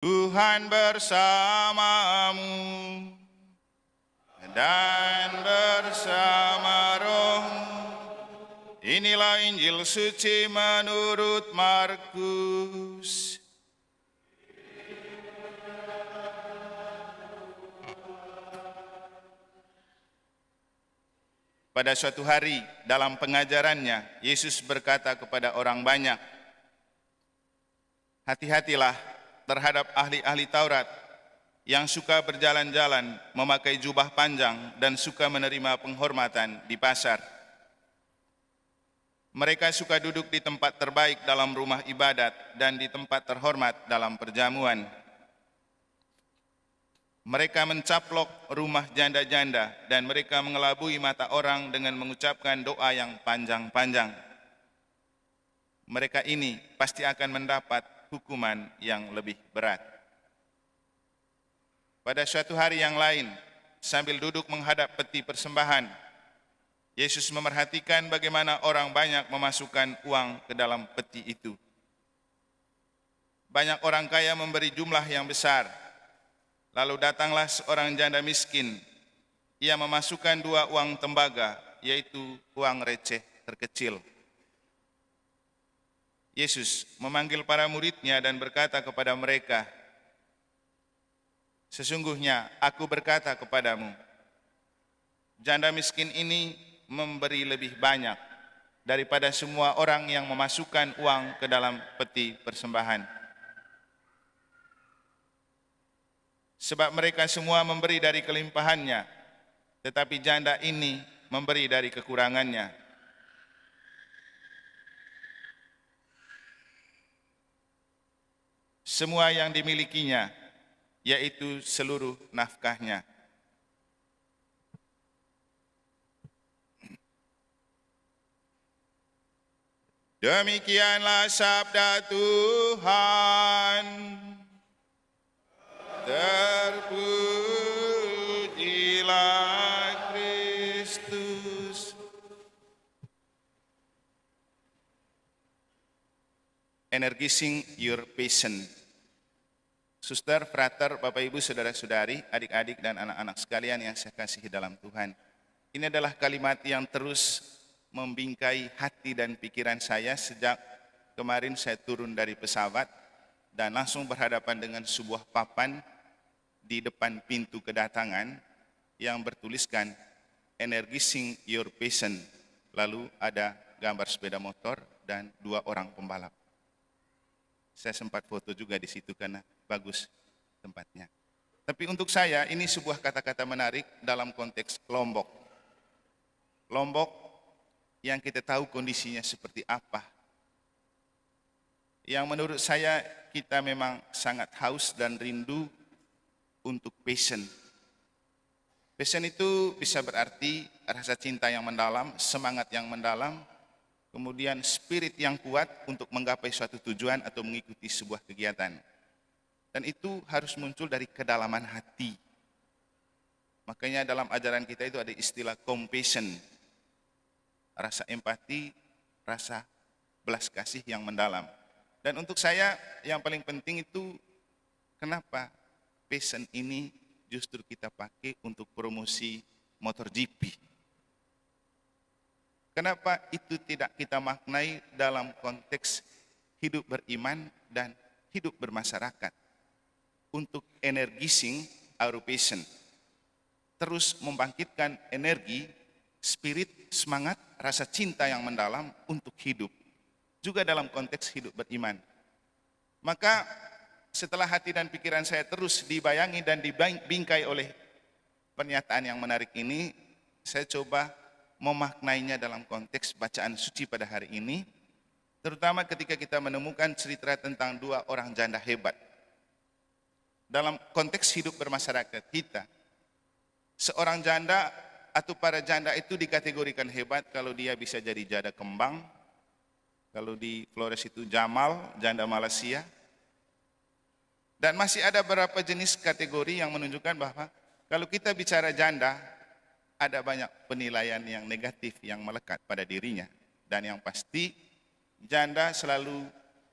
Tuhan bersamamu dan bersama rohmu. Inilah Injil suci menurut Markus. Pada suatu hari dalam pengajarannya, Yesus berkata kepada orang banyak, "Hati-hatilah terhadap ahli-ahli Taurat yang suka berjalan-jalan memakai jubah panjang dan suka menerima penghormatan di pasar. Mereka suka duduk di tempat terbaik dalam rumah ibadat dan di tempat terhormat dalam perjamuan. Mereka mencaplok rumah janda-janda dan mereka mengelabui mata orang dengan mengucapkan doa yang panjang-panjang. Mereka ini pasti akan mendapat hukuman yang lebih berat." Pada suatu hari yang lain, sambil duduk menghadap peti persembahan, Yesus memerhatikan bagaimana orang banyak memasukkan uang ke dalam peti itu. Banyak orang kaya memberi jumlah yang besar. Lalu datanglah seorang janda miskin. Ia memasukkan 2 uang tembaga, yaitu uang receh terkecil. Yesus memanggil para muridnya dan berkata kepada mereka, "Sesungguhnya aku berkata kepadamu, janda miskin ini memberi lebih banyak daripada semua orang yang memasukkan uang ke dalam peti persembahan. Sebab mereka semua memberi dari kelimpahannya, tetapi janda ini memberi dari kekurangannya. Semua yang dimilikinya, yaitu seluruh nafkahnya." Demikianlah sabda Tuhan. Terpujilah Kristus. Energizing your passion. Suster, frater, Bapak Ibu, saudara-saudari, adik-adik dan anak-anak sekalian yang saya kasihi dalam Tuhan. Ini adalah kalimat yang terus membingkai hati dan pikiran saya sejak kemarin saya turun dari pesawat dan langsung berhadapan dengan sebuah papan di depan pintu kedatangan yang bertuliskan Energizing your passion. Lalu ada gambar sepeda motor dan 2 orang pembalap. Saya sempat foto juga di situ karena bagus tempatnya. Tapi untuk saya ini sebuah kata-kata menarik dalam konteks Lombok. Lombok yang kita tahu kondisinya seperti apa. Yang menurut saya kita memang sangat haus dan rindu untuk passion. Passion itu bisa berarti rasa cinta yang mendalam, semangat yang mendalam, kemudian spirit yang kuat untuk menggapai suatu tujuan atau mengikuti sebuah kegiatan. Dan itu harus muncul dari kedalaman hati. Makanya dalam ajaran kita itu ada istilah compassion, rasa empati, rasa belas kasih yang mendalam. Dan untuk saya yang paling penting itu kenapa passion ini justru kita pakai untuk promosi MotoGP. Kenapa itu tidak kita maknai dalam konteks hidup beriman dan hidup bermasyarakat? Untuk energizing our passion. Terus membangkitkan energi, spirit, semangat, rasa cinta yang mendalam untuk hidup. Juga dalam konteks hidup beriman. Maka setelah hati dan pikiran saya terus dibayangi dan dibingkai oleh pernyataan yang menarik ini, saya coba memaknainya dalam konteks bacaan suci pada hari ini, terutama ketika kita menemukan cerita tentang 2 orang janda hebat. Dalam konteks hidup bermasyarakat kita, seorang janda atau para janda itu dikategorikan hebat kalau dia bisa jadi janda kembang, kalau di Flores itu Jamal, janda Malaysia. Dan masih ada beberapa jenis kategori yang menunjukkan bahwa kalau kita bicara janda, ada banyak penilaian yang negatif yang melekat pada dirinya. Dan yang pasti, janda selalu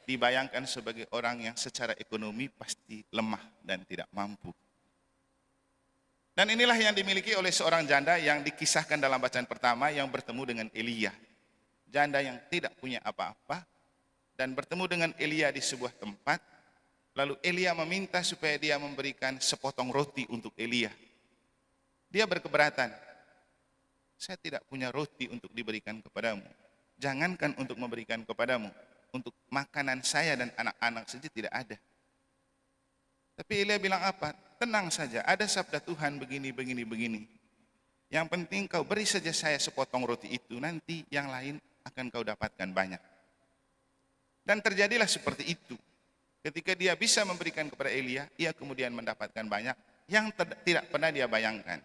dibayangkan sebagai orang yang secara ekonomi pasti lemah dan tidak mampu. Dan inilah yang dimiliki oleh seorang janda yang dikisahkan dalam bacaan pertama yang bertemu dengan Elia. Janda yang tidak punya apa-apa dan bertemu dengan Elia di sebuah tempat. Lalu Elia meminta supaya dia memberikan sepotong roti untuk Elia. Dia berkeberatan. Saya tidak punya roti untuk diberikan kepadamu. Jangankan untuk memberikan kepadamu, untuk makanan saya dan anak-anak saja tidak ada. Tapi Elia bilang apa? Tenang saja, ada sabda Tuhan begini. Yang penting kau beri saja saya sepotong roti itu, nanti yang lain akan kau dapatkan banyak. Dan terjadilah seperti itu. Ketika dia bisa memberikan kepada Elia, ia kemudian mendapatkan banyak yang tidak pernah dia bayangkan.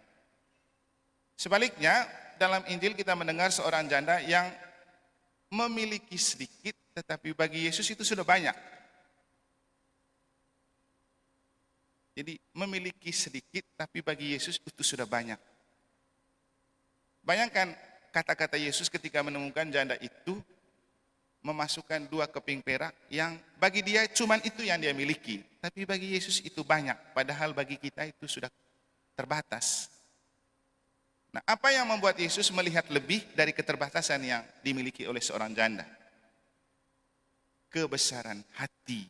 Sebaliknya, dalam Injil kita mendengar seorang janda yang memiliki sedikit, tetapi bagi Yesus itu sudah banyak. Jadi memiliki sedikit, tapi bagi Yesus itu sudah banyak. Bayangkan kata-kata Yesus ketika menemukan janda itu memasukkan 2 keping perak yang bagi dia cuman itu yang dia miliki. Tapi bagi Yesus itu banyak, padahal bagi kita itu sudah terbatas. Nah, apa yang membuat Yesus melihat lebih dari keterbatasan yang dimiliki oleh seorang janda? Kebesaran hati,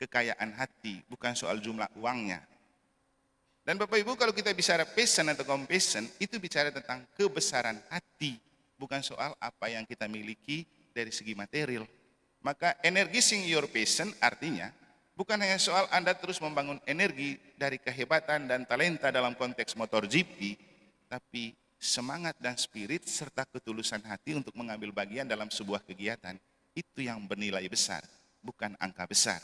kekayaan hati, bukan soal jumlah uangnya. Dan Bapak Ibu, kalau kita bicara passion atau compassion, itu bicara tentang kebesaran hati, bukan soal apa yang kita miliki dari segi material. Maka energizing your passion artinya bukan hanya soal Anda terus membangun energi dari kehebatan dan talenta dalam konteks motor GP, tapi semangat dan spirit serta ketulusan hati untuk mengambil bagian dalam sebuah kegiatan, itu yang bernilai besar, bukan angka besar.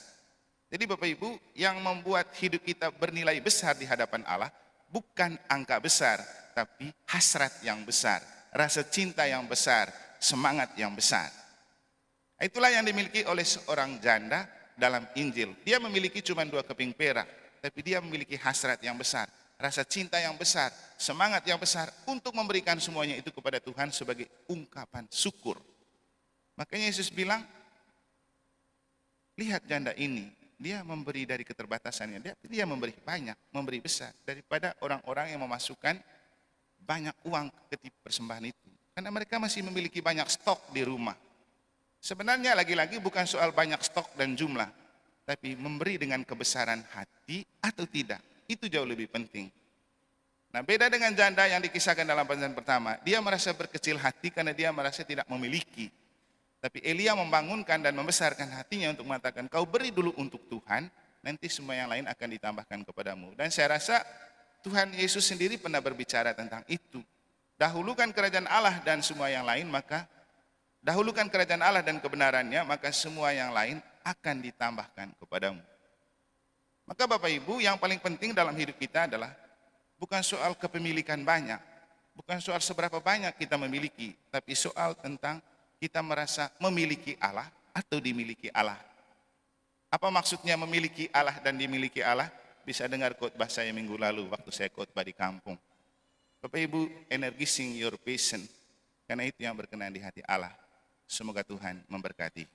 Jadi Bapak Ibu, yang membuat hidup kita bernilai besar di hadapan Allah bukan angka besar, tapi hasrat yang besar, rasa cinta yang besar, semangat yang besar. Itulah yang dimiliki oleh seorang janda dalam Injil. Dia memiliki cuma 2 keping perak, tapi dia memiliki hasrat yang besar, rasa cinta yang besar, semangat yang besar untuk memberikan semuanya itu kepada Tuhan sebagai ungkapan syukur. Makanya Yesus bilang, lihat janda ini, dia memberi dari keterbatasannya, dia memberi banyak, memberi besar daripada orang-orang yang memasukkan banyak uang ke persembahan itu. Karena mereka masih memiliki banyak stok di rumah. Sebenarnya lagi-lagi bukan soal banyak stok dan jumlah, tapi memberi dengan kebesaran hati atau tidak, itu jauh lebih penting. Nah, beda dengan janda yang dikisahkan dalam bacaan pertama, dia merasa berkecil hati karena dia merasa tidak memiliki. Tapi Elia membangunkan dan membesarkan hatinya untuk mengatakan, kau beri dulu untuk Tuhan, nanti semua yang lain akan ditambahkan kepadamu. Dan saya rasa Tuhan Yesus sendiri pernah berbicara tentang itu. Dahulukan kerajaan Allah dan semua yang lain, maka dahulukan kerajaan Allah dan kebenarannya, maka semua yang lain akan ditambahkan kepadamu. Maka Bapak Ibu, yang paling penting dalam hidup kita adalah bukan soal kepemilikan banyak, bukan soal seberapa banyak kita memiliki, tapi soal tentang kita merasa memiliki Allah atau dimiliki Allah. Apa maksudnya memiliki Allah dan dimiliki Allah? Bisa dengar khotbah saya minggu lalu waktu saya khotbah di kampung. Bapak Ibu, energizing your passion, karena itu yang berkenan di hati Allah. Semoga Tuhan memberkati.